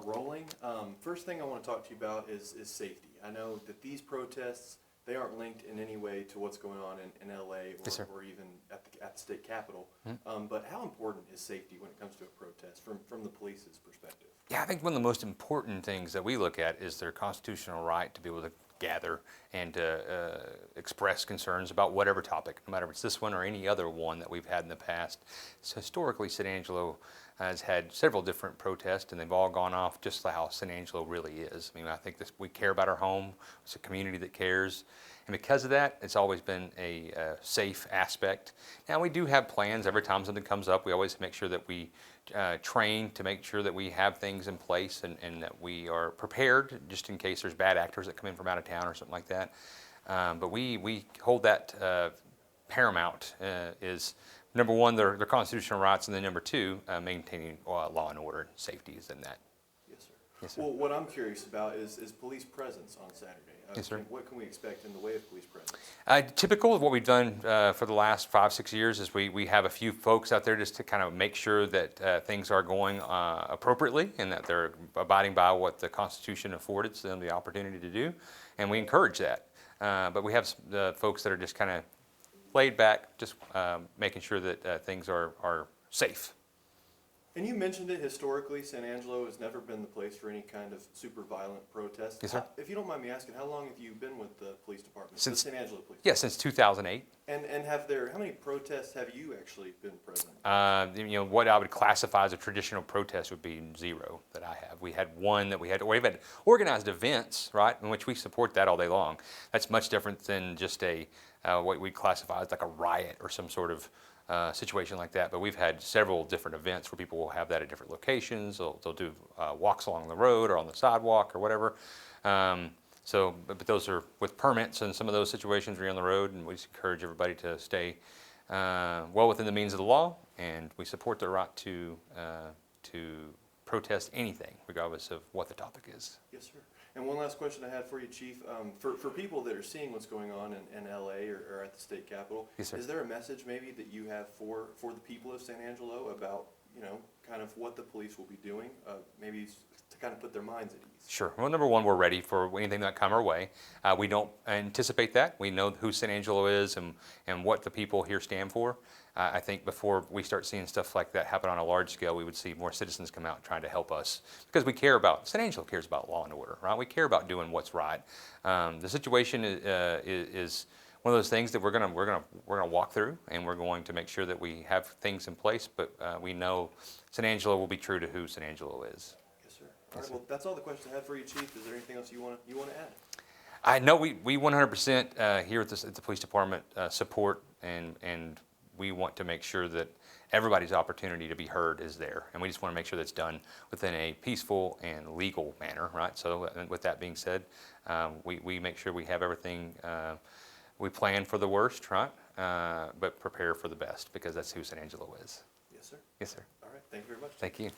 rolling. First thing I want to talk to you about is safety. I know that these protests, they aren't linked in any way to what's going on in LA or even at the state capitol. But how important is safety when it comes to a protest from the police's perspective? Yeah, I think one of the most important things that we look at is their constitutional right to be able to gather and to express concerns about whatever topic, no matter if it's this one or any other one that we've had in the past. So historically, San Angelo has had several different protests, and they've all gone off just how San Angelo really is. I mean, I think we care about our home. It's a community that cares. And because of that, it's always been a safe aspect. Now, we do have plans. Every time something comes up, we always make sure that we train to make sure that we have things in place and that we are prepared just in case there's bad actors that come in from out of town or something like that. But we hold that paramount is number one, their constitutional rights, and then number two, maintaining law and order and safety is in that. Yes, sir. Yes, sir. Well, what I'm curious about is police presence on Saturday. Yes, sir. What can we expect in the way of police presence? Typical of what we've done for the last 5-6 years is we have a few folks out there just to kind of make sure that things are going appropriately and that they're abiding by what the Constitution afforded them the opportunity to do, and we encourage that. But we have the folks that are just kind of laid back, just making sure that things are safe. And you mentioned it historically, San Angelo has never been the place for any kind of super violent protest. Yes, sir. If you don't mind me asking, how long have you been with the police department? Since the San Angelo Police Department? Yeah, since 2008. And how many protests have you actually been present? What I would classify as a traditional protest would be 0 that I have. We had one that we've had organized events, right, in which we support that all day long. That's much different than just what we classify as like a riot or some sort of situation like that. But we've had several different events where people will have that at different locations. They'll do walks along the road or on the sidewalk or whatever. But those are with permits, and some of those situations we're on the road, and we just encourage everybody to stay well within the means of the law, and we support their right to protest anything, regardless of what the topic is. Yes, sir. And one last question I had for you, Chief. For people that are seeing what's going on in LA or at the state capitol, yes, sir. Is there a message maybe that you have for the people of San Angelo about, kind of what the police will be doing, maybe to kind of put their minds at ease? Sure. Well, number one, we're ready for anything that come our way. We don't anticipate that. We know who San Angelo is and what the people here stand for. I think before we start seeing stuff like that happen on a large scale, we would see more citizens come out trying to help us, because we care about, San Angelo cares about law and order, right? We care about doing what's right. The situation is one of those things that we're gonna walk through, and we're going to make sure that we have things in place. But we know San Angelo will be true to who San Angelo is. Yes, sir. All right. Well, that's all the questions I had for you, Chief. Is there anything else you want to add? I know we 100% here at the police department support and we want to make sure that everybody's opportunity to be heard is there, and we just want to make sure that's done within a peaceful and legal manner, right? So with that being said, we make sure we have everything, we plan for the worst, right? But prepare for the best, because that's who San Angelo is. Yes, sir. Yes, sir. All right. Thank you very much. Thank you.